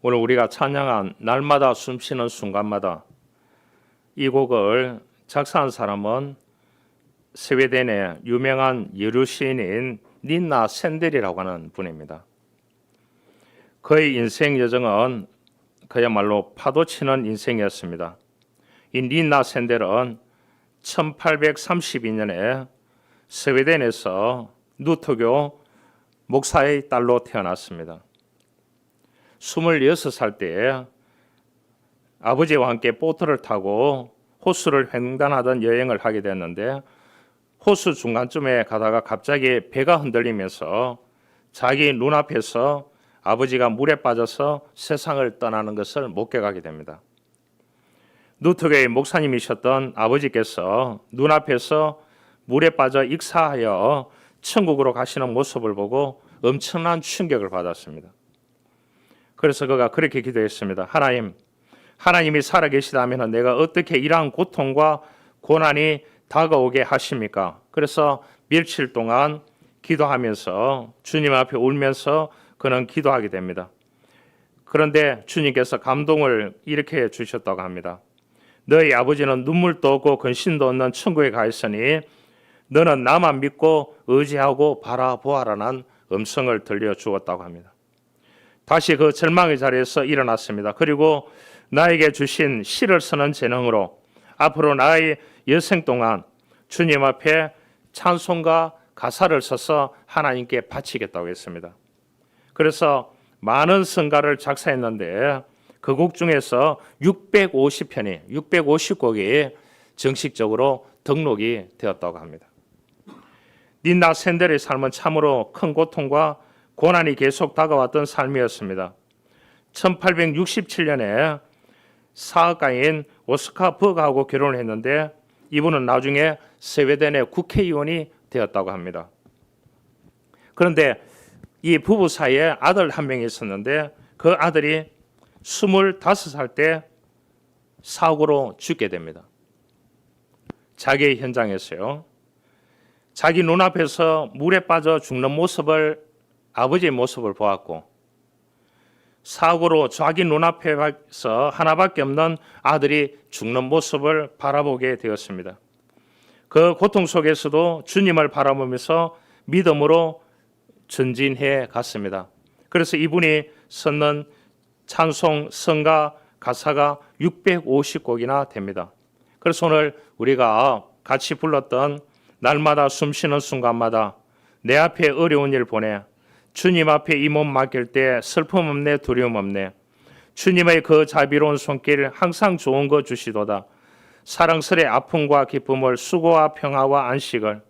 오늘 우리가 찬양한 날마다 숨쉬는 순간마다 이 곡을 작사한 사람은 스웨덴의 유명한 예루 시인인 닌나 샌델이라고 하는 분입니다. 그의 인생 여정은 그야말로 파도치는 인생이었습니다. 이 닌나 샌델은 1832년에 스웨덴에서 누토교 목사의 딸로 태어났습니다. 26살 때에 아버지와 함께 보트를 타고 호수를 횡단하던 여행을 하게 됐는데 호수 중간쯤에 가다가 갑자기 배가 흔들리면서 자기 눈앞에서 아버지가 물에 빠져서 세상을 떠나는 것을 목격하게 됩니다. 누트교의 목사님이셨던 아버지께서 눈앞에서 물에 빠져 익사하여 천국으로 가시는 모습을 보고 엄청난 충격을 받았습니다. 그래서 그가 그렇게 기도했습니다. 하나님이 살아계시다면 내가 어떻게 이러한 고통과 고난이 다가오게 하십니까? 그래서 며칠 동안 기도하면서 주님 앞에 울면서 그는 기도하게 됩니다. 그런데 주님께서 감동을 이렇게 주셨다고 합니다. 너희 아버지는 눈물도 없고 근심도 없는 천국에 가 있으니 너는 나만 믿고 의지하고 바라보아라는 음성을 들려주었다고 합니다. 다시 그 절망의 자리에서 일어났습니다. 그리고 나에게 주신 시를 쓰는 재능으로 앞으로 나의 여생 동안 주님 앞에 찬송과 가사를 써서 하나님께 바치겠다고 했습니다. 그래서 많은 성가를 작사했는데 그 곡 중에서 650곡이 정식적으로 등록이 되었다고 합니다. 닌나 샌델의 삶은 참으로 큰 고통과 고난이 계속 다가왔던 삶이었습니다. 1867년에 사학가인 오스카 버그하고 결혼을 했는데 이분은 나중에 스웨덴의 국회의원이 되었다고 합니다. 그런데 이 부부 사이에 아들 한 명이 있었는데 그 아들이 25살 때 사고로 죽게 됩니다. 자기의 현장에서요. 자기 눈앞에서 물에 빠져 죽는 모습을 아버지의 모습을 보았고 사고로 자기 눈앞에서 하나밖에 없는 아들이 죽는 모습을 바라보게 되었습니다. 그 고통 속에서도 주님을 바라보면서 믿음으로 전진해 갔습니다. 그래서 이분이 썼는 찬송, 성가, 가사가 650곡이나 됩니다. 그래서 오늘 우리가 같이 불렀던 날마다 숨쉬는 순간마다 내 앞에 어려운 일 보내 주님 앞에 이 몸 맡길 때 슬픔 없네 두려움 없네 주님의 그 자비로운 손길 항상 좋은 거 주시도다 사랑스레 아픔과 기쁨을 수고와 평화와 안식을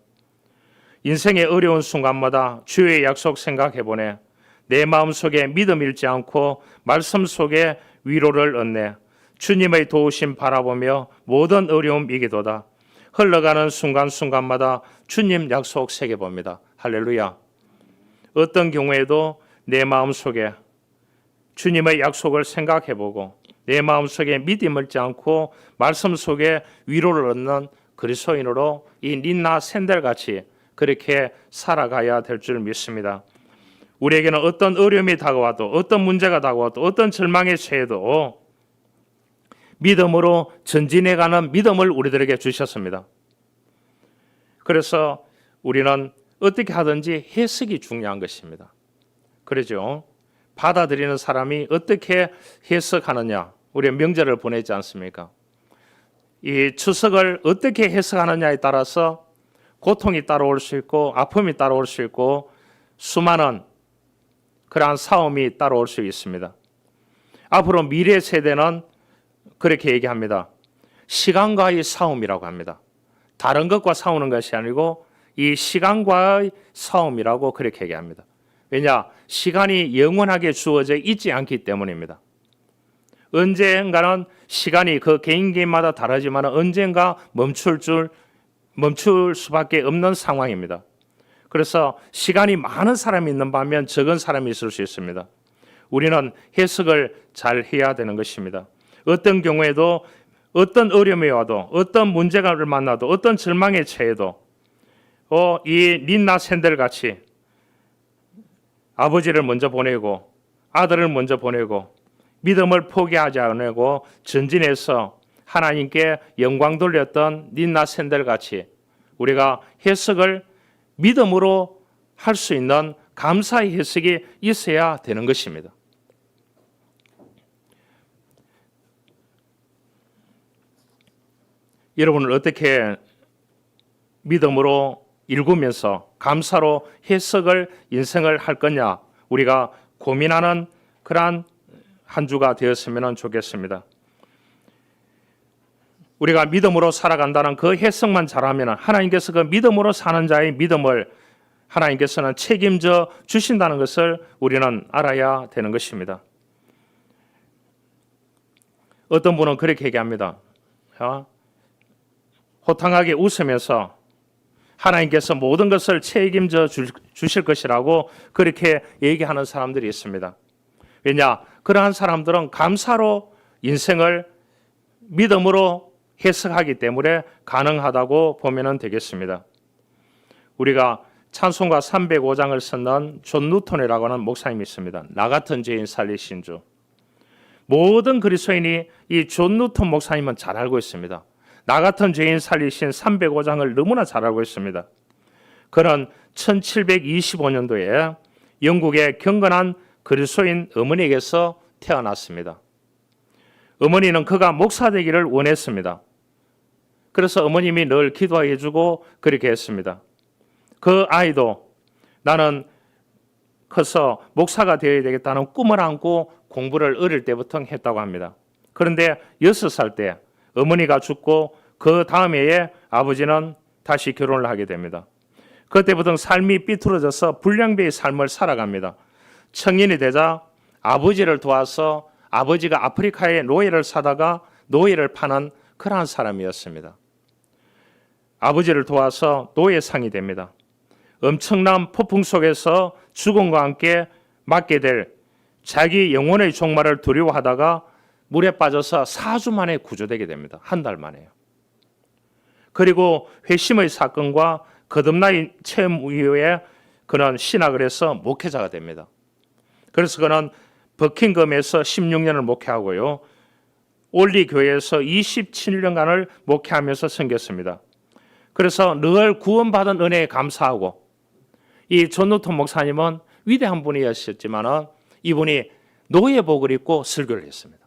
인생의 어려운 순간마다 주의 약속 생각해보네 내 마음속에 믿음 잃지 않고 말씀 속에 위로를 얻네 주님의 도우심 바라보며 모든 어려움 이기도다 흘러가는 순간순간마다 주님 약속 새겨봅니다. 할렐루야. 어떤 경우에도 내 마음속에 주님의 약속을 생각해보고 내 마음속에 믿음을 잃지 않고 말씀 속에 위로를 얻는 그리스도인으로 이 닌나 샌델같이 그렇게 살아가야 될 줄 믿습니다. 우리에게는 어떤 어려움이 다가와도 어떤 문제가 다가와도 어떤 절망에 처해도 믿음으로 전진해가는 믿음을 우리들에게 주셨습니다. 그래서 우리는 어떻게 하든지 해석이 중요한 것입니다. 그러죠. 받아들이는 사람이 어떻게 해석하느냐. 우리 명절을 보내지 않습니까? 이 추석을 어떻게 해석하느냐에 따라서 고통이 따라올 수 있고 아픔이 따라올 수 있고 수많은 그러한 싸움이 따라올 수 있습니다. 앞으로 미래 세대는 그렇게 얘기합니다. 시간과의 싸움이라고 합니다. 다른 것과 싸우는 것이 아니고 이 시간과의 싸움이라고 그렇게 얘기합니다. 왜냐? 시간이 영원하게 주어져 있지 않기 때문입니다. 언젠가는 시간이 그 개인마다 다르지만 언젠가 멈출 수밖에 없는 상황입니다. 그래서 시간이 많은 사람이 있는 반면 적은 사람이 있을 수 있습니다. 우리는 해석을 잘 해야 되는 것입니다. 어떤 경우에도 어떤 어려움이 와도 어떤 문제가 만나도 어떤 절망에 처해도 이 닌나 샌델 같이 아버지를 먼저 보내고 아들을 먼저 보내고 믿음을 포기하지 않고 전진해서 하나님께 영광 돌렸던 닌나 샌들 같이 우리가 해석을 믿음으로 할 수 있는 감사의 해석이 있어야 되는 것입니다. 여러분은 어떻게 믿음으로 읽으면서 감사로 해석을 인생을 할 거냐 우리가 고민하는 그러한 한 주가 되었으면 좋겠습니다. 우리가 믿음으로 살아간다는 그 해석만 잘하면 하나님께서 그 믿음으로 사는 자의 믿음을 하나님께서는 책임져 주신다는 것을 우리는 알아야 되는 것입니다. 어떤 분은 그렇게 얘기합니다. 호탕하게 웃으면서 하나님께서 모든 것을 책임져 주실 것이라고 그렇게 얘기하는 사람들이 있습니다. 왜냐? 그러한 사람들은 감사로 인생을 믿음으로 해석하기 때문에 가능하다고 보면 되겠습니다. 우리가 찬송가 305장을 썼는 존 누턴이라고 하는 목사님이 있습니다. 나 같은 죄인 살리신 주. 모든 그리스도인이 이 존 누턴 목사님은 잘 알고 있습니다. 나 같은 죄인 살리신 305장을 너무나 잘 알고 있습니다. 그는 1725년도에 영국의 경건한 그리스도인 어머니에게서 태어났습니다. 어머니는 그가 목사 되기를 원했습니다. 그래서 어머님이 늘 기도해 주고 그렇게 했습니다. 그 아이도 나는 커서 목사가 되어야 되겠다는 꿈을 안고 공부를 어릴 때부터 했다고 합니다. 그런데 6살 때 어머니가 죽고 그 다음 해에 아버지는 다시 결혼을 하게 됩니다. 그때부터 삶이 삐뚤어져서 불량배의 삶을 살아갑니다. 청년이 되자 아버지를 도와서 아버지가 아프리카에 노예를 사다가 노예를 파는 그러한 사람이었습니다. 아버지를 도와서 노예상이 됩니다. 엄청난 폭풍 속에서 죽음과 함께 맞게 될 자기 영혼의 종말을 두려워하다가 물에 빠져서 4주 만에 구조되게 됩니다. 한 달 만에요. 그리고 회심의 사건과 거듭나의 체험 이후에 그는 신학을 해서 목회자가 됩니다. 그래서 그는 버킹엄에서 16년을 목회하고요. 올리 교회에서 27년간을 목회하면서 섬겼습니다. 그래서 늘 구원받은 은혜에 감사하고 이 존 누턴 목사님은 위대한 분이었지만 이분이 노예복을 입고 설교를 했습니다.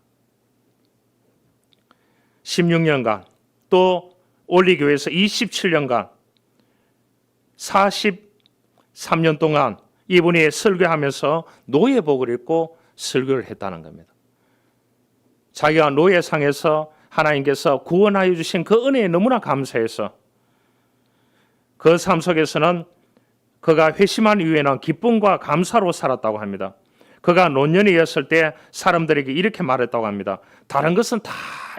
16년간 또 올리교회에서 27년간 43년 동안 이분이 설교하면서 노예복을 입고 설교를 했다는 겁니다. 자기가 노예상에서 하나님께서 구원하여 주신 그 은혜에 너무나 감사해서 그 삶 속에서는 그가 회심한 이후에는 기쁨과 감사로 살았다고 합니다. 그가 노년이었을 때 사람들에게 이렇게 말했다고 합니다. 다른 것은 다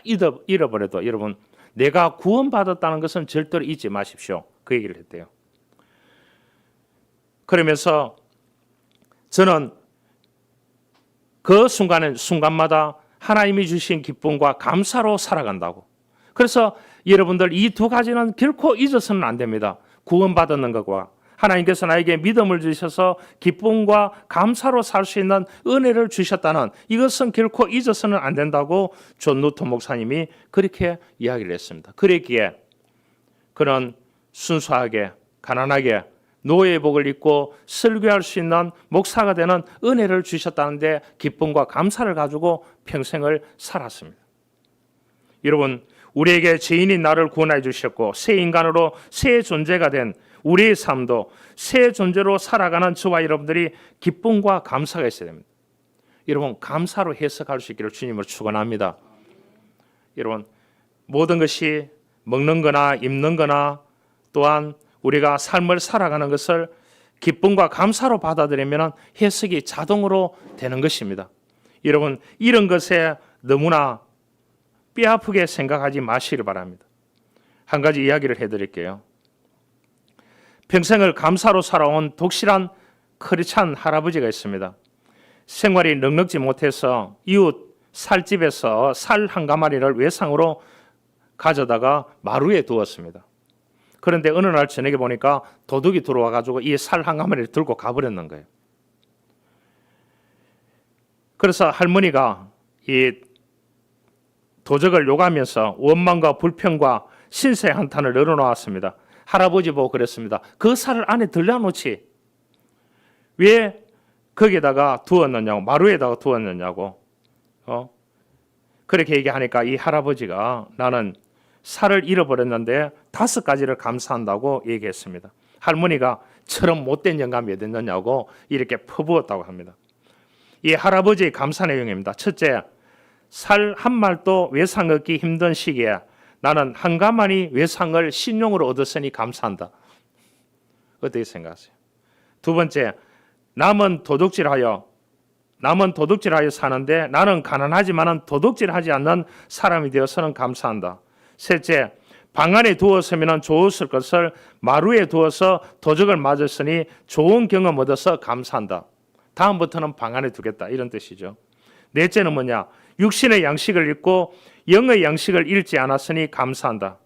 잃어버려도 여러분 내가 구원받았다는 것은 절대로 잊지 마십시오. 그 얘기를 했대요. 그러면서 저는 그 순간마다 하나님이 주신 기쁨과 감사로 살아간다고. 그래서 여러분들 이 두 가지는 결코 잊어서는 안 됩니다. 구원받는 것과 하나님께서 나에게 믿음을 주셔서 기쁨과 감사로 살 수 있는 은혜를 주셨다는 이것은 결코 잊어서는 안 된다고 존 누턴 목사님이 그렇게 이야기를 했습니다. 그랬기에 그는 순수하게 가난하게 노예복을 입고 설교할 수 있는 목사가 되는 은혜를 주셨다는데 기쁨과 감사를 가지고 평생을 살았습니다. 여러분 우리에게 죄인인 나를 구원해 주셨고 새 인간으로 새 존재가 된 우리의 삶도 새 존재로 살아가는 저와 여러분들이 기쁨과 감사가 있어야 됩니다. 여러분 감사로 해석할 수 있기를 주님을 축원합니다. 여러분 모든 것이 먹는 거나 입는 거나 또한 우리가 삶을 살아가는 것을 기쁨과 감사로 받아들이면 해석이 자동으로 되는 것입니다. 여러분 이런 것에 너무나 뼈아프게 생각하지 마시길 바랍니다. 한 가지 이야기를 해드릴게요. 평생을 감사로 살아온 독실한 크리스찬 할아버지가 있습니다. 생활이 넉넉지 못해서 이웃 살집에서 살 한 가마리를 외상으로 가져다가 마루에 두었습니다. 그런데 어느 날 저녁에 보니까 도둑이 들어와 가지고 이 살 한 가마리를 들고 가버렸는 거예요. 그래서 할머니가 이 도적을 요구하면서 원망과 불평과 신세 한탄을 늘어놓았습니다. 할아버지 보고 그랬습니다. 그 살을 안에 들려놓지 왜 거기에다가 두었느냐고, 마루에다가 두었느냐고. 그렇게 얘기하니까 이 할아버지가 나는 살을 잃어버렸는데 5가지를 감사한다고 얘기했습니다. 할머니가 처럼 못된 영감이 어딨느냐고 이렇게 퍼부었다고 합니다. 이 할아버지의 감사 내용입니다. 첫째, 살 한 말도 외상 얻기 힘든 시기에 나는 한가만히 외상을 신용으로 얻었으니 감사한다. 어떻게 생각하세요? 두 번째, 남은 도둑질하여 사는데 나는 가난하지만은 도둑질하지 않는 사람이 되어서는 감사한다. 셋째, 방 안에 두었으면 좋았을 것을 마루에 두어서 도적을 맞았으니 좋은 경험 얻어서 감사한다. 다음부터는 방 안에 두겠다, 이런 뜻이죠. 넷째는 뭐냐? 육신의 양식을 잃고 영의 양식을 잃지 않았으니 감사한다.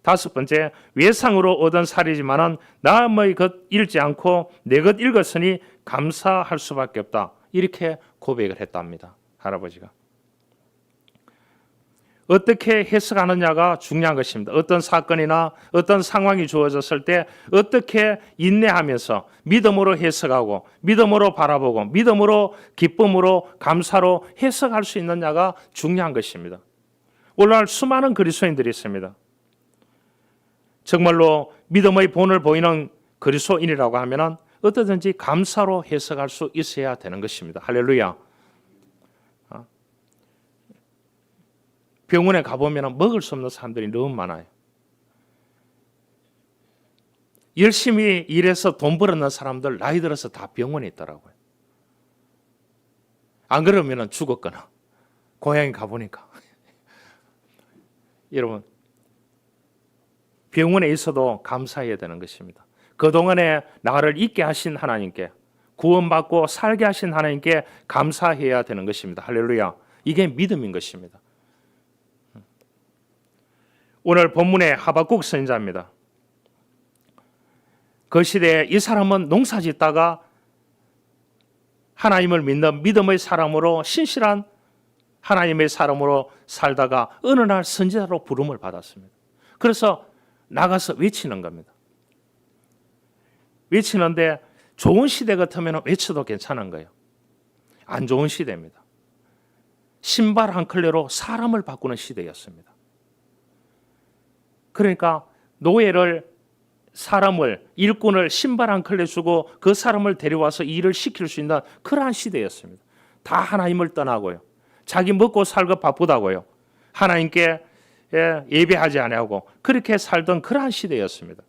다섯 번째, 외상으로 얻은 살이지만은 남의 것 잃지 않고 내 것 잃었으니 감사할 수밖에 없다. 이렇게 고백을 했답니다. 할아버지가. 어떻게 해석하느냐가 중요한 것입니다. 어떤 사건이나 어떤 상황이 주어졌을 때 어떻게 인내하면서 믿음으로 해석하고 믿음으로 바라보고 믿음으로 기쁨으로 감사로 해석할 수 있느냐가 중요한 것입니다. 오늘날 수많은 그리스도인들이 있습니다. 정말로 믿음의 본을 보이는 그리스도인이라고 하면 어떠든지 감사로 해석할 수 있어야 되는 것입니다. 할렐루야. 병원에 가보면 먹을 수 없는 사람들이 너무 많아요. 열심히 일해서 돈 벌었는 사람들 나이 들어서 다 병원에 있더라고요. 안 그러면 죽었거나 고향에 가보니까. 여러분, 병원에 있어도 감사해야 되는 것입니다. 그동안에 나를 있게 하신 하나님께, 구원받고 살게 하신 하나님께 감사해야 되는 것입니다. 할렐루야. 이게 믿음인 것입니다. 오늘 본문의 하박국 선지자입니다. 그 시대에 이 사람은 농사 짓다가 하나님을 믿는 믿음의 사람으로, 신실한 하나님의 사람으로 살다가 어느 날 선지자로 부름을 받았습니다. 그래서 나가서 외치는 겁니다. 외치는데 좋은 시대 같으면 외쳐도 괜찮은 거예요. 안 좋은 시대입니다. 신발 한 켤레로 사람을 바꾸는 시대였습니다. 그러니까 노예를, 사람을, 일꾼을 신발 한 켤레 주고 그 사람을 데려와서 일을 시킬 수 있는 그러한 시대였습니다. 다 하나님을 떠나고요. 자기 먹고 살고 바쁘다고요. 하나님께 예배하지 아니하고 그렇게 살던 그러한 시대였습니다.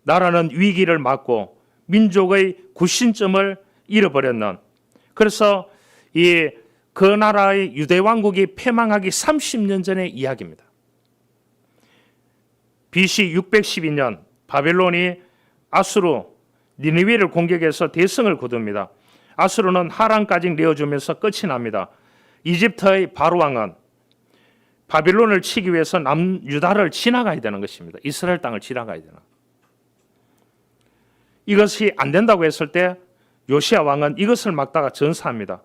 나라는 위기를 맞고 민족의 구심점을 잃어버렸는, 그래서 그 나라의 유대 왕국이 패망하기 30년 전의 이야기입니다. BC 612년 바벨론이 아수르 니느웨를 공격해서 대성을 거둡니다. 아수르는 하란까지 내어주면서 끝이 납니다. 이집트의 바로 왕은 바벨론을 치기 위해서 남유다를 지나가야 되는 것입니다. 이스라엘 땅을 지나가야 되는. 이것이 안 된다고 했을 때 요시야 왕은 이것을 막다가 전사합니다.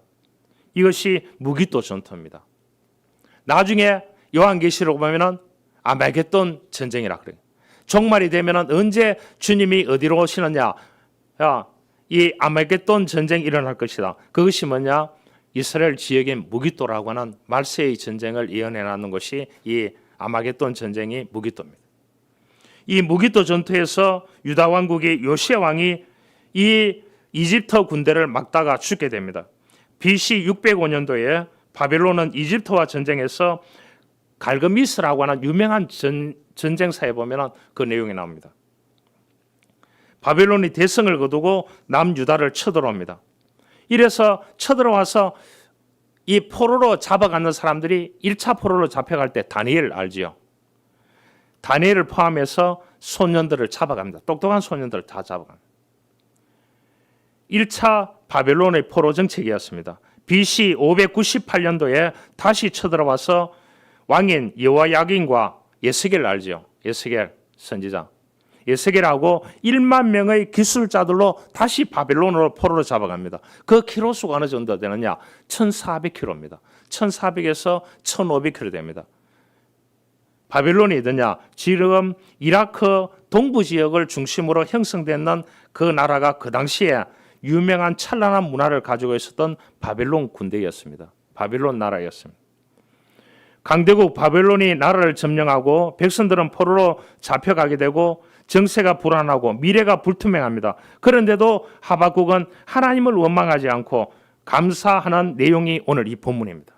이것이 무기토 전투입니다. 나중에 요한계시록 보면은 아메겟돈 전쟁이라 그래요. 종말이 되면은 언제 주님이 어디로 오시느냐? 이 아메겟돈 전쟁이 일어날 것이다. 그것이 뭐냐? 이스라엘 지역의 무기토라고 하는 말세의 전쟁을 예언해 놨는 것이 이 아마겟돈 전쟁이 무기토입니다. 이 무기토 전투에서 유다 왕국이 요시야 왕이 이 이집트 군대를 막다가 죽게 됩니다. BC 605년도에 바벨론은 이집트와 전쟁해서 갈그미스라고 하는 유명한 전쟁사에 보면 그 내용이 나옵니다. 바벨론이 대성을 거두고 남유다를 쳐들어옵니다. 이래서 쳐들어와서 이 포로로 잡아가는 사람들이 1차 포로로 잡혀갈 때 다니엘 알지요? 다니엘을 포함해서 소년들을 잡아갑니다. 똑똑한 소년들을 다 잡아갑니다. 1차 바벨론의 포로 정책이었습니다. BC 598년도에 다시 쳐들어와서 왕인 여호야긴과 예스겔 알죠? 예스겔 선지자. 에스겔하고 1만 명의 기술자들로 다시 바벨론으로 포로로 잡아갑니다. 그 키로수가 어느 정도 되느냐? 1400km입니다. 1400에서 1500km 됩니다. 바벨론이 어디냐? 지금 이라크 동부 지역을 중심으로 형성되는 그 나라가 그 당시에 유명한 찬란한 문화를 가지고 있었던 바벨론 군대였습니다. 바벨론 나라였습니다. 강대국 바벨론이 나라를 점령하고 백성들은 포로로 잡혀가게 되고 정세가 불안하고 미래가 불투명합니다. 그런데도 하박국은 하나님을 원망하지 않고 감사하는 내용이 오늘 이 본문입니다.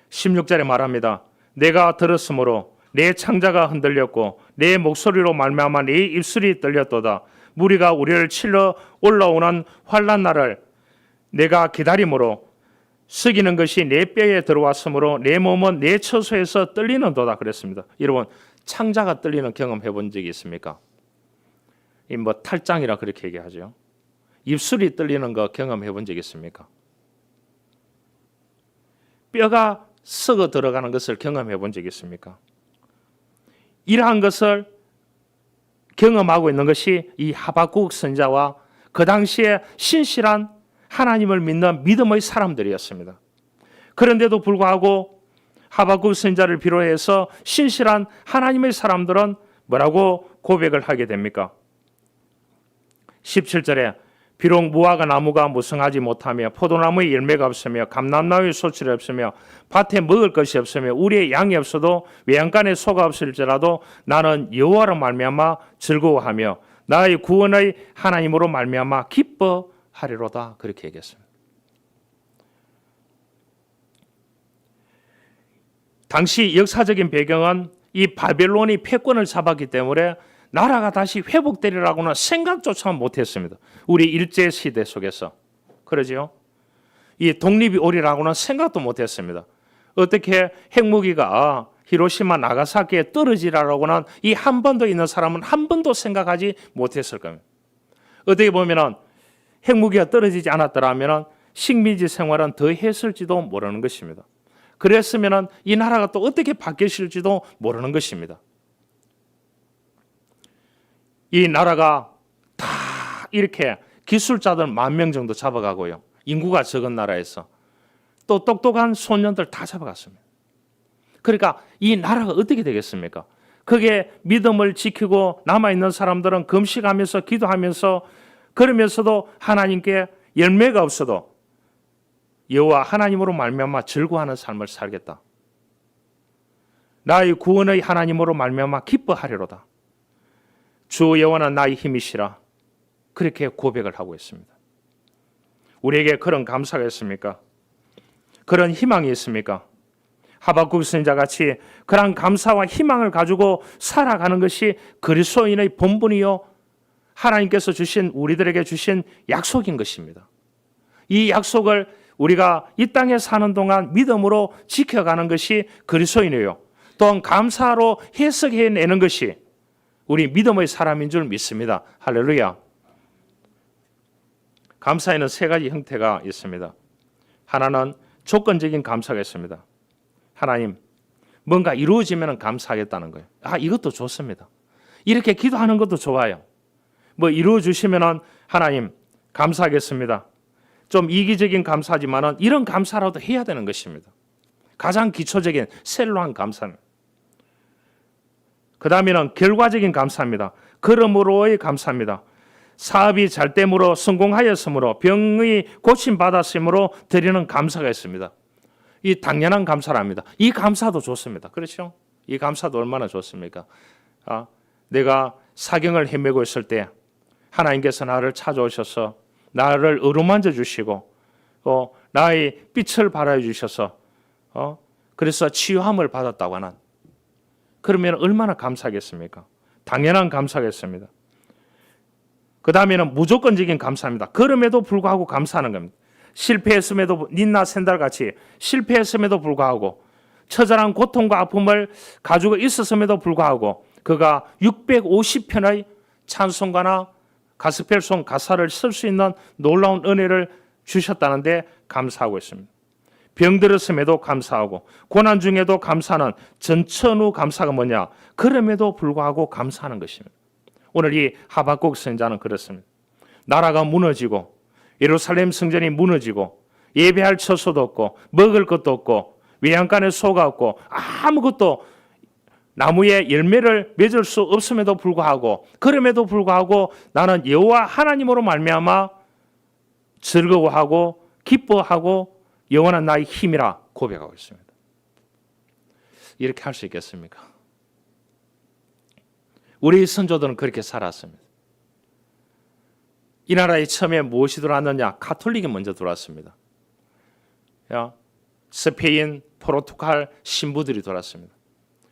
16절에 말합니다. 내가 들었으므로 내 창자가 흔들렸고 내 목소리로 말미암아 내 입술이 떨렸도다. 무리가 우리를 치러 올라오는 환난 날을 내가 기다림으로 쓰기는 것이 내 뼈에 들어왔으므로 내 몸은 내 처소에서 떨리는도다 그랬습니다. 여러분 창자가 떨리는 경험 해본 적이 있습니까? 이 뭐 탈장이라 그렇게 얘기하죠. 입술이 떨리는 거 경험해 본 적 있습니까? 뼈가 썩어 들어가는 것을 경험해 본 적 있습니까? 이러한 것을 경험하고 있는 것이 이 하박국 선지자와 그 당시에 신실한 하나님을 믿는 믿음의 사람들이었습니다. 그런데도 불구하고 하박국 선지자를 비롯해서 신실한 하나님의 사람들은 뭐라고 고백을 하게 됩니까? 17절에 비록 무화과 나무가 무성하지 못하며 포도나무에 열매가 없으며 감람나무에 소출이 없으며 밭에 먹을 것이 없으며 우리의 양이 없어도 외양간에 소가 없을지라도 나는 여호와로 말미암아 즐거워하며 나의 구원의 하나님으로 말미암아 기뻐하리로다 그렇게 얘기했습니다. 당시 역사적인 배경은 이 바벨론이 패권을 잡았기 때문에 나라가 다시 회복되리라고는 생각조차 못했습니다. 우리 일제시대 속에서. 그러죠? 이 독립이 오리라고는 생각도 못했습니다. 어떻게 핵무기가 히로시마 나가사키에 떨어지라고는 이 한 번도 있는 사람은 한 번도 생각하지 못했을 겁니다. 어떻게 보면 핵무기가 떨어지지 않았더라면 식민지 생활은 더 했을지도 모르는 것입니다. 그랬으면 이 나라가 또 어떻게 바뀌었을지도 모르는 것입니다. 이 나라가 다 이렇게 기술자들 10,000명 정도 잡아가고요. 인구가 적은 나라에서 또 똑똑한 소년들 다 잡아갔습니다. 그러니까 이 나라가 어떻게 되겠습니까? 그게 믿음을 지키고 남아있는 사람들은 금식하면서 기도하면서 그러면서도 하나님께 열매가 없어도 여호와 하나님으로 말미암아 즐거워하는 삶을 살겠다. 나의 구원의 하나님으로 말미암아 기뻐하리로다. 주 여호와는 나의 힘이시라. 그렇게 고백을 하고 있습니다. 우리에게 그런 감사가 있습니까? 그런 희망이 있습니까? 하박국 선지자 같이 그런 감사와 희망을 가지고 살아가는 것이 그리스도인의 본분이요 하나님께서 주신 우리들에게 주신 약속인 것입니다. 이 약속을 우리가 이 땅에 사는 동안 믿음으로 지켜가는 것이 그리스도인이에요. 또한 감사로 해석해내는 것이 우리 믿음의 사람인 줄 믿습니다. 할렐루야. 감사에는 3가지 형태가 있습니다. 하나는 조건적인 감사가 있습니다. 하나님, 뭔가 이루어지면 감사하겠다는 거예요. 이것도 좋습니다. 이렇게 기도하는 것도 좋아요. 뭐 이루어 주시면 하나님 감사하겠습니다. 좀 이기적인 감사지만은 이런 감사라도 해야 되는 것입니다. 가장 기초적인 셀로한 감사입니다. 그 다음에는 결과적인 감사입니다. 그러므로의 감사입니다. 사업이 잘 됨으로 성공하였으므로 병이 고침받았으므로 드리는 감사가 있습니다. 이 당연한 감사랍니다. 이 감사도 좋습니다. 그렇죠? 이 감사도 얼마나 좋습니까? 내가 사경을 헤매고 있을 때 하나님께서 나를 찾아오셔서 나를 어루만져 주시고 나의 빛을 발하여 주셔서 그래서 치유함을 받았다고 하는 그러면 얼마나 감사하겠습니까? 당연한 감사겠습니다. 그 다음에는 무조건적인 감사입니다. 그럼에도 불구하고 감사하는 겁니다. 실패했음에도 닌나 샌달같이 실패했음에도 불구하고 처절한 고통과 아픔을 가지고 있었음에도 불구하고 그가 650편의 찬송가나 가스펠송 가사를 쓸 수 있는 놀라운 은혜를 주셨다는데 감사하고 있습니다. 병들었음에도 감사하고 고난 중에도 감사하는 전천후 감사가 뭐냐? 그럼에도 불구하고 감사하는 것입니다. 오늘 이 하박국 선지자는 그렇습니다. 나라가 무너지고 예루살렘 성전이 무너지고 예배할 처소도 없고 먹을 것도 없고 외양간에 소가 없고 아무것도 나무에 열매를 맺을 수 없음에도 불구하고 그럼에도 불구하고 나는 여호와 하나님으로 말미암아 즐거워하고 기뻐하고 영원한 나의 힘이라 고백하고 있습니다. 이렇게 할 수 있겠습니까? 우리 선조들은 그렇게 살았습니다. 이 나라에 처음에 무엇이 들어왔느냐? 가톨릭이 먼저 들어왔습니다. 스페인, 포르투갈 신부들이 들어왔습니다.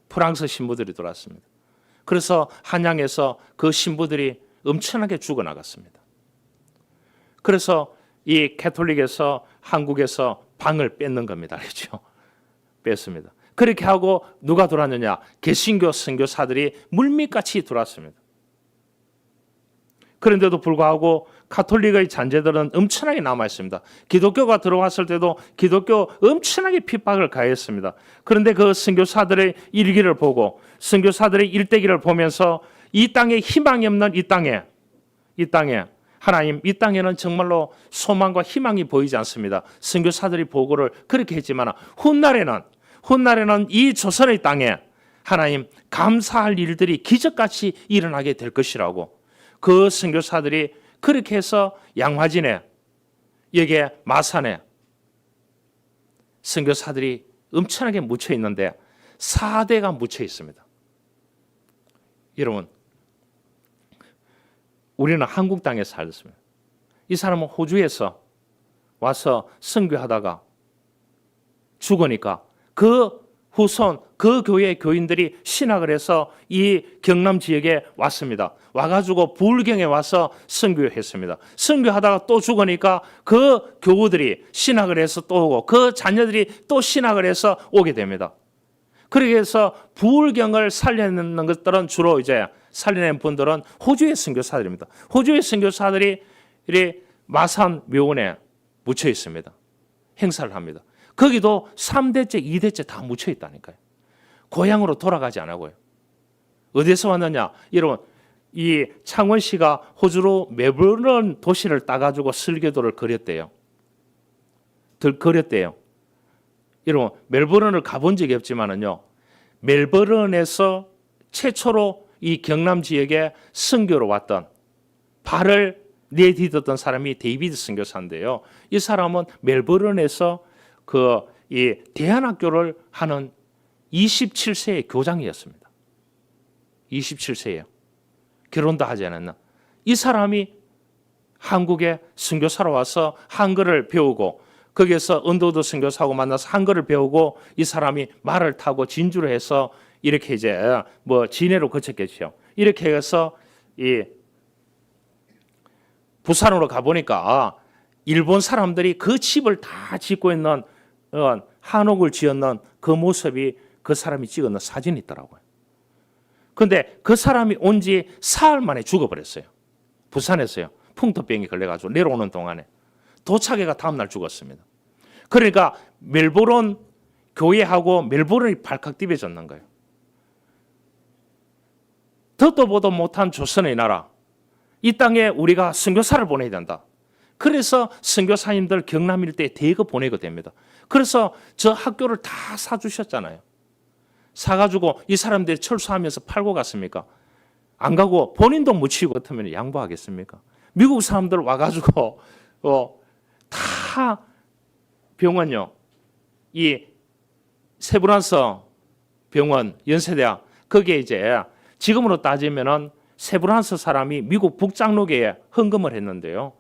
프랑스 신부들이 들어왔습니다. 그래서 한양에서 그 신부들이 엄청나게 죽어나갔습니다. 그래서 이 가톨릭에서 한국에서 방을 뺏는 겁니다. 그렇죠? 뺐습니다. 그렇게 하고 누가 들어왔느냐? 개신교 선교사들이 물밑같이 들어왔습니다. 그런데도 불구하고 가톨릭의 잔재들은 엄청나게 남아있습니다. 기독교가 들어왔을 때도 기독교 엄청나게 핍박을 가했습니다. 그런데 그 선교사들의 일기를 보고 선교사들의 일대기를 보면서 이 땅에 희망이 없는 이 땅에 하나님, 이 땅에는 정말로 소망과 희망이 보이지 않습니다. 선교사들이 보고를 그렇게 했지만 훗날에는 이 조선의 땅에 하나님 감사할 일들이 기적같이 일어나게 될 것이라고 그 선교사들이 그렇게 해서 양화진에 여기에 마산에 선교사들이 엄청나게 묻혀 있는데 4대가 묻혀 있습니다. 여러분, 우리는 한국 땅에 살았습니다. 이 사람은 호주에서 와서 선교하다가 죽으니까 그 후손, 그 교회 교인들이 신학을 해서 이 경남 지역에 왔습니다. 와가지고 부울경에 와서 선교했습니다. 선교하다가 또 죽으니까 그 교우들이 신학을 해서 또 오고 그 자녀들이 또 신학을 해서 오게 됩니다. 그렇게 해서 부울경을 살려내는 것들은 주로 이제 살려낸 분들은 호주의 선교사들입니다. 호주의 선교사들이 마산 묘원에 묻혀 있습니다. 행사를 합니다. 거기도 3대째, 2대째 다 묻혀 있다니까요. 고향으로 돌아가지 않고요. 어디서 왔느냐? 여러분, 이 창원시가 호주로 멜버른 도시를 따가지고 설교도를 거렸대요. 여러분, 멜버른을 가본 적이 없지만은요, 멜버른에서 최초로 이 경남 지역에 선교로 왔던 발을 내딛었던 사람이 데이비드 선교사인데요. 이 사람은 멜버른에서 이 대안학교를 하는 27세의 교장이었습니다. 27세예요. 결혼도 하지 않았나. 이 사람이 한국에 선교사로 와서 한글을 배우고 거기에서 언더우드 선교사하고 만나서 한글을 배우고 이 사람이 말을 타고 진주를 해서 이렇게 이제 진해로 거쳤겠죠. 이렇게 해서 이 부산으로 가보니까 일본 사람들이 그 집을 다 짓고 있는 한옥을 지었는 그 모습이 그 사람이 찍었는 사진이 있더라고요. 그런데 그 사람이 온 지 사흘 만에 죽어버렸어요. 부산에서요. 풍토병이 걸려가지고 내려오는 동안에 도착해가 다음날 죽었습니다. 그러니까 멜버른 교회하고 멜버른이 발칵 뒤집어졌는 거예요. 듣도 보도 못한 조선의 나라, 이 땅에 우리가 선교사를 보내야 된다. 그래서 선교사님들 경남 일대에 대거 보내게 됩니다. 그래서 저 학교를 다 사주셨잖아요. 사가지고 이 사람들이 철수하면서 팔고 갔습니까? 안 가고 본인도 묻히고 같으면 양보하겠습니까? 미국 사람들 와가지고 다 병원요, 이 세브란스 병원 연세대학 거기에 이제 지금으로 따지면은 세브란스 사람이 미국 북장로교에 헌금을 했는데요.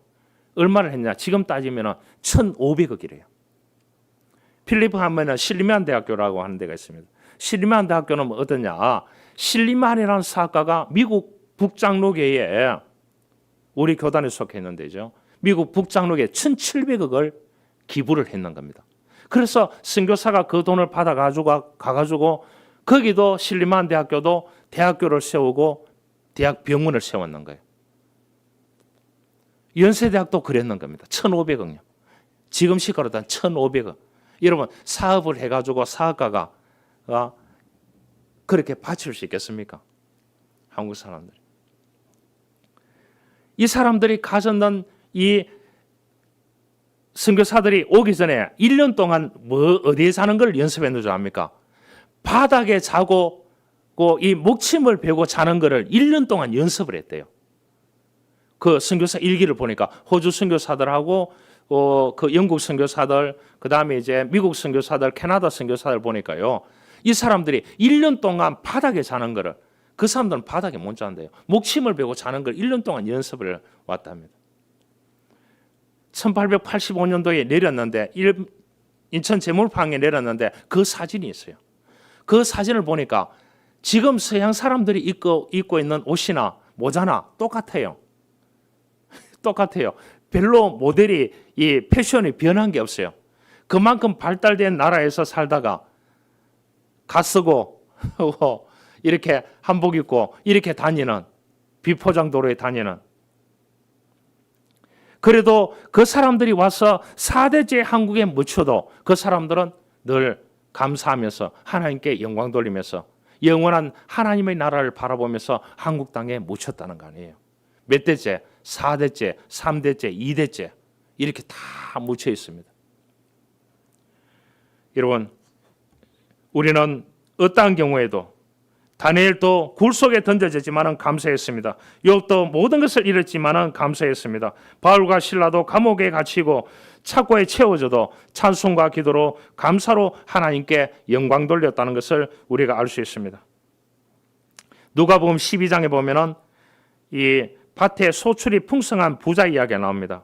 얼마를 했냐? 지금 따지면은 1,500억이래요. 필리핀 하면은 실리만 대학교라고 하는 데가 있습니다. 실리만 대학교는 뭐 어떠냐? 실리만이라는 사학과가 미국 북장로교에 우리 교단에 속했는 데죠. 미국 북장로교에 1,700억을 기부를 했는 겁니다. 그래서 선교사가 그 돈을 받아가지고 가가지고 거기도 실리만 대학교도 대학교를 세우고 대학 병원을 세웠는 거예요. 연세대학도 그랬는 겁니다. 1,500억요. 지금 시가로 단 1,500억. 여러분 사업을 해가지고 사업가가 그렇게 바칠 수 있겠습니까? 한국 사람들이. 이 사람들이 가졌는 이 선교사들이 오기 전에 1년 동안 어디에 사는 걸 연습했는 줄 압니까? 바닥에 자고 이 목침을 베고 자는 거를 1년 동안 연습을 했대요. 그 선교사 일기를 보니까 호주 선교사들하고 그 영국 선교사들, 그 다음에 이제 미국 선교사들, 캐나다 선교사들 보니까요, 이 사람들이 1년 동안 바닥에 자는 거를, 그 사람들은 바닥에 못 잔대요. 목침을 베고 자는 걸 1년 동안 연습을 왔답니다. 1885년도에 내렸는데 인천 제물항에 내렸는데 그 사진이 있어요. 그 사진을 보니까 지금 서양 사람들이 입고 있는 옷이나 모자나 똑같아요. 똑같아요. 별로 모델이 이 패션이 변한 게 없어요. 그만큼 발달된 나라에서 살다가 갓쓰고 이렇게 한복 입고 이렇게 다니는, 비포장 도로에 다니는, 그래도 그 사람들이 와서 4대째 한국에 묻혀도 그 사람들은 늘 감사하면서 하나님께 영광 돌리면서 영원한 하나님의 나라를 바라보면서 한국 땅에 묻혔다는 거 아니에요. 몇 대째? 4대째, 3대째, 2대째 이렇게 다 묻혀 있습니다. 여러분, 우리는 어떠한 경우에도 다니엘도 굴 속에 던져졌지만은 감사했습니다. 욥도 모든 것을 잃었지만은 감사했습니다. 바울과 실라도 감옥에 갇히고 착고에 채워져도 찬송과 기도로 감사로 하나님께 영광 돌렸다는 것을 우리가 알 수 있습니다. 누가복음 12장에 보면은 이 밭에 소출이 풍성한 부자 이야기가 나옵니다.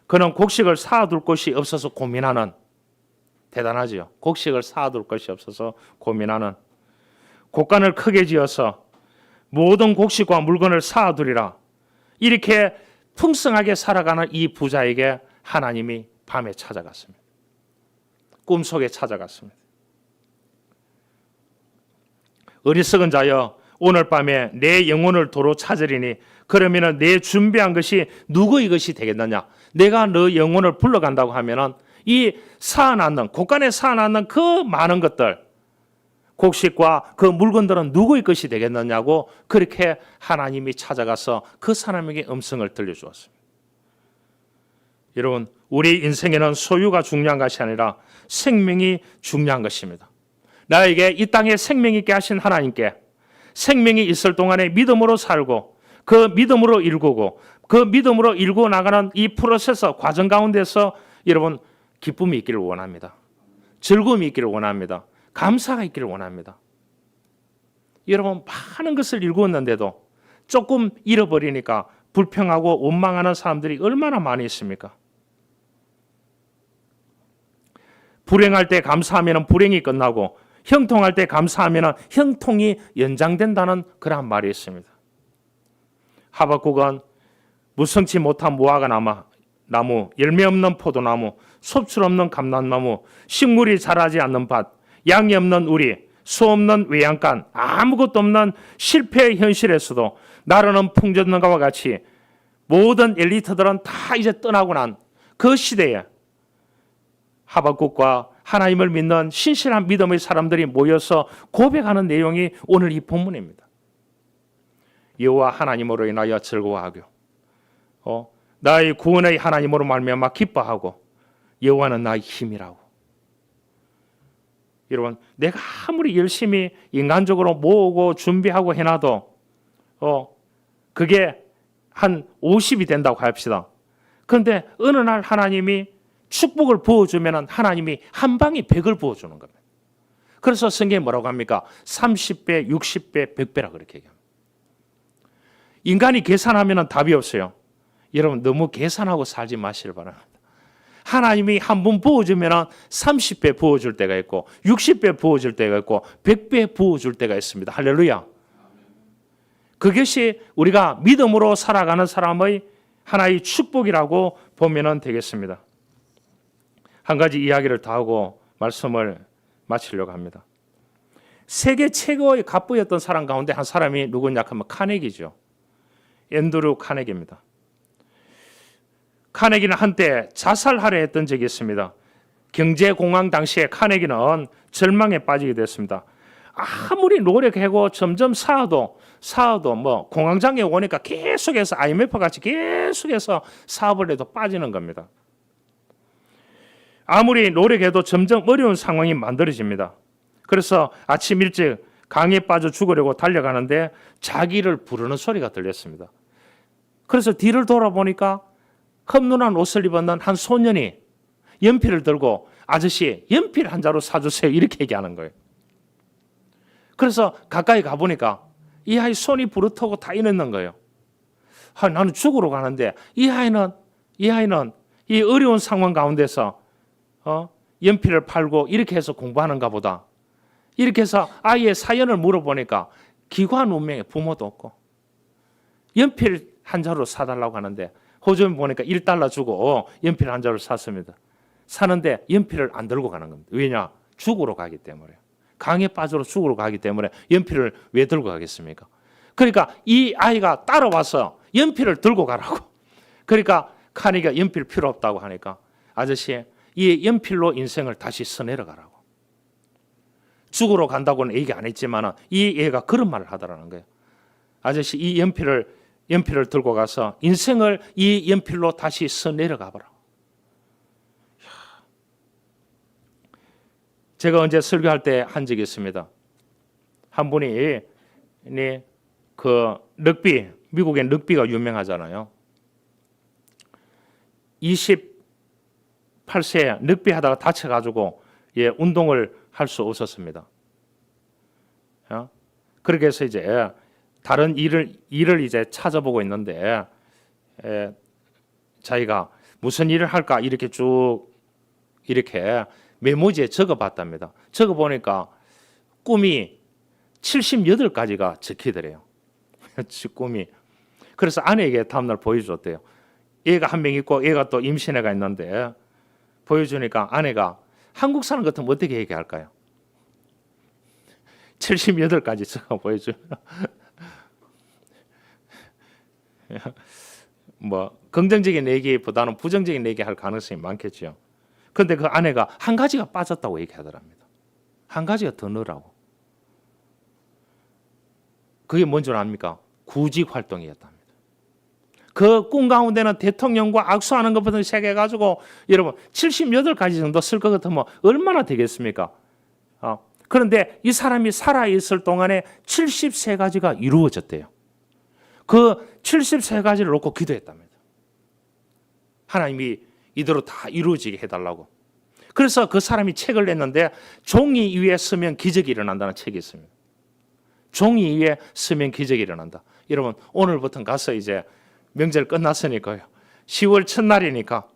그는 곡식을 쌓아둘 곳이 없어서 고민하는, 대단하지요. 곡식을 쌓아둘 것이 없어서 고민하는, 곡간을 크게 지어서 모든 곡식과 물건을 쌓아두리라. 이렇게 풍성하게 살아가는 이 부자에게 하나님이 밤에 찾아갔습니다. 꿈속에 찾아갔습니다. 어리석은 자여, 오늘 밤에 내 영혼을 도로 찾으리니 그러면은 내 준비한 것이 누구의 것이 되겠느냐? 내가 너 영혼을 불러간다고 하면은 이 쌓아놨는, 곡간에 쌓아놨는 그 많은 것들, 곡식과 그 물건들은 누구의 것이 되겠느냐고 그렇게 하나님이 찾아가서 그 사람에게 음성을 들려주었습니다. 여러분, 우리 인생에는 소유가 중요한 것이 아니라 생명이 중요한 것입니다. 나에게 이 땅에 생명 있게 하신 하나님께 생명이 있을 동안에 믿음으로 살고 그 믿음으로 일구고 그 믿음으로 일구어 나가는 이 프로세스 과정 가운데서 여러분 기쁨이 있기를 원합니다. 즐거움이 있기를 원합니다. 감사가 있기를 원합니다. 여러분, 많은 것을 일구었는데도 조금 잃어버리니까 불평하고 원망하는 사람들이 얼마나 많이 있습니까? 불행할 때 감사하면 불행이 끝나고 형통할 때 감사하면 형통이 연장된다는 그런 말이 있습니다. 하박국은 무성치 못한 무화과 나무, 열매 없는 포도나무, 섭출 없는 감람나무, 식물이 자라지 않는 밭, 양이 없는 우리, 수 없는 외양간, 아무것도 없는 실패의 현실에서도 나르는 풍전가와 같이 모든 엘리트들은 다 이제 떠나고 난 그 시대에 하박국과 하나님을 믿는 신실한 믿음의 사람들이 모여서 고백하는 내용이 오늘 이 본문입니다. 여호와 하나님으로 인하여 즐거워하고 나의 구원의 하나님으로 말미암아 기뻐하고 여호와는 나의 힘이라고. 여러분, 내가 아무리 열심히 인간적으로 모으고 준비하고 해놔도 그게 한 50이 된다고 합시다. 그런데 어느 날 하나님이 축복을 부어주면 하나님이 한 방에 100을 부어주는 겁니다. 그래서 성경에 뭐라고 합니까? 30배, 60배, 100배라 그렇게 얘기합니다. 인간이 계산하면 답이 없어요. 여러분, 너무 계산하고 살지 마시길 바랍니다. 하나님이 한 번 부어주면 30배 부어줄 때가 있고 60배 부어줄 때가 있고 100배 부어줄 때가 있습니다. 할렐루야. 그것이 우리가 믿음으로 살아가는 사람의 하나의 축복이라고 보면 되겠습니다. 한 가지 이야기를 더 하고 말씀을 마치려고 합니다. 세계 최고의 갑부였던 사람 가운데 한 사람이 누구냐 하면 카네기죠. 앤드류 카네기입니다. 카네기는 한때 자살하려 했던 적이 있습니다. 경제공황 당시에 카네기는 절망에 빠지게 됐습니다. 아무리 노력하고 점점 쌓아도 뭐 공황장애 오니까 계속해서 IMF 같이 계속해서 사업을 해도 빠지는 겁니다. 아무리 노력해도 점점 어려운 상황이 만들어집니다. 그래서 아침 일찍 강에 빠져 죽으려고 달려가는데 자기를 부르는 소리가 들렸습니다. 그래서 뒤를 돌아보니까 험눈한 옷을 입었는 한 소년이 연필을 들고 아저씨 연필 한 자루 사주세요 이렇게 얘기하는 거예요. 그래서 가까이 가보니까 이 아이 손이 부르트고 다 이랬는 거예요. 나는 죽으러 가는데 이 아이는 이 어려운 상황 가운데서 연필을 팔고 이렇게 해서 공부하는가 보다. 이렇게 해서 아이의 사연을 물어보니까 기관 운명에 부모도 없고 연필 한 자루 사달라고 하는데 호주에 보니까 $1 주고 연필 한 자루 샀습니다. 사는데 연필을 안 들고 가는 겁니다. 왜냐? 죽으러 가기 때문에. 강에 빠져 죽으러 가기 때문에 연필을 왜 들고 가겠습니까? 그러니까 이 아이가 따라와서 연필을 들고 가라고. 그러니까 카니가 연필 필요 없다고 하니까 아저씨 이 연필로 인생을 다시 써내려 가라고. 죽으러 간다고는 얘기 안 했지만 이 애가 그런 말을 하더라는 거예요. 아저씨 이 연필을 들고 가서 인생을 이 연필로 다시 써내려 가봐라. 제가 언제 설교할 때 한 적이 있습니다. 한 분이 그 럭비, 미국엔 럭비가 유명하잖아요. 28세에 럭비 하다가 다쳐가지고 운동을 할 수 없었습니다. 그렇게 해서 이제 다른 일을 이제 찾아보고 있는데 자기가 무슨 일을 할까 이렇게 쭉 이렇게 메모지에 적어봤답니다. 적어보니까 꿈이 78가지가 적히더래요. 꿈이. 그래서 아내에게 다음날 보여줬대요. 얘가 한 명 있고 얘가 또 임신해가 있는데 보여주니까 아내가 한국 사람 같으면 어떻게 얘기할까요? 78가지 적어 보여주면 뭐 긍정적인 얘기보다는 부정적인 얘기 할 가능성이 많겠죠. 그런데 그 아내가 한 가지가 빠졌다고 얘기하더랍니다. 한 가지가 더 넣으라고. 그게 뭔 줄 압니까? 구직 활동이었답니다. 그 꿈 가운데는 대통령과 악수하는 것부터 시작해가지고 여러분 78가지 정도 쓸 것 같으면 얼마나 되겠습니까? 그런데 이 사람이 살아있을 동안에 73가지가 이루어졌대요. 그 73가지를 놓고 기도했답니다. 하나님이 이대로 다 이루어지게 해달라고. 그래서 그 사람이 책을 냈는데 종이 위에 쓰면 기적이 일어난다는 책이 있습니다. 종이 위에 쓰면 기적이 일어난다. 여러분 오늘부터 가서 이제 명절 끝났으니까요. 10월 첫날이니까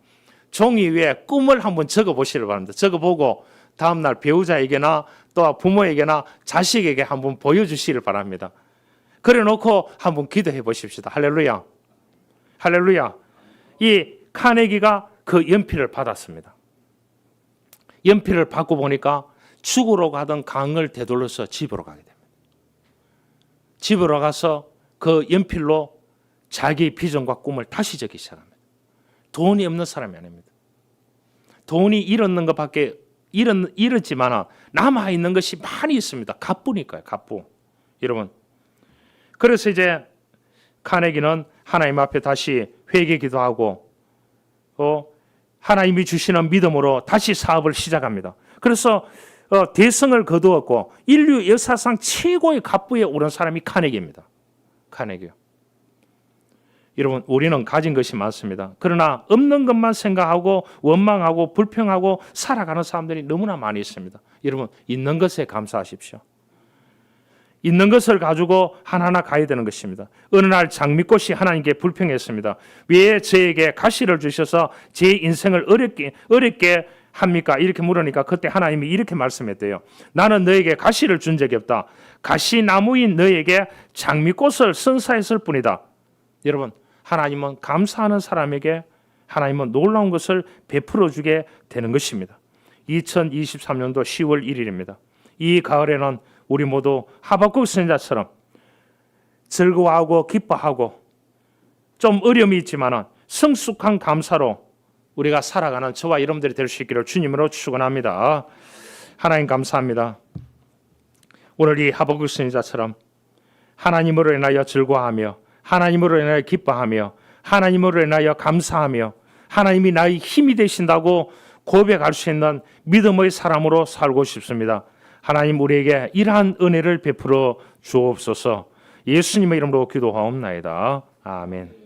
종이 위에 꿈을 한번 적어보시길 바랍니다. 적어보고 다음날 배우자에게나 또 부모에게나 자식에게 한번 보여주시길 바랍니다. 그래 놓고 한번 기도해 보십시다. 할렐루야. 할렐루야. 이 카네기가 그 연필을 받았습니다. 연필을 받고 보니까 죽으러 가던 강을 되돌려서 집으로 가게 됩니다. 집으로 가서 그 연필로 자기 비전과 꿈을 다시 적기 시작합니다. 돈이 없는 사람이 아닙니다. 돈이 잃었는 것밖에 잃었지만 남아있는 것이 많이 있습니다. 갑부니까요. 갑부. 여러분 그래서 이제 카네기는 하나님 앞에 다시 회개 기도하고 하나님이 주시는 믿음으로 다시 사업을 시작합니다. 그래서 대성을 거두었고 인류 역사상 최고의 갑부에 오른 사람이 카네기입니다. 카네기요. 여러분 우리는 가진 것이 많습니다. 그러나 없는 것만 생각하고 원망하고 불평하고 살아가는 사람들이 너무나 많이 있습니다. 여러분 있는 것에 감사하십시오. 있는 것을 가지고 하나하나 가야 되는 것입니다. 어느 날 장미꽃이 하나님께 불평했습니다. 왜 저에게 가시를 주셔서 제 인생을 어렵게 합니까? 이렇게 물으니까 그때 하나님이 이렇게 말씀했대요. 나는 너에게 가시를 준 적이 없다. 가시나무인 너에게 장미꽃을 선사했을 뿐이다. 여러분 하나님은 감사하는 사람에게 하나님은 놀라운 것을 베풀어 주게 되는 것입니다. 2023년도 10월 1일입니다. 이 가을에는 우리 모두 하박국 선지자처럼 즐거워하고 기뻐하고 좀 어려움이 있지만 성숙한 감사로 우리가 살아가는 저와 여러분들이 될 수 있기를 주님으로 축원합니다. 하나님 감사합니다. 오늘 이 하박국 선지자처럼 하나님으로 인하여 즐거워하며 하나님으로 인하여 기뻐하며 하나님으로 인하여 감사하며 하나님이 나의 힘이 되신다고 고백할 수 있는 믿음의 사람으로 살고 싶습니다. 하나님 우리에게 이러한 은혜를 베풀어 주옵소서. 예수님의 이름으로 기도하옵나이다. 아멘.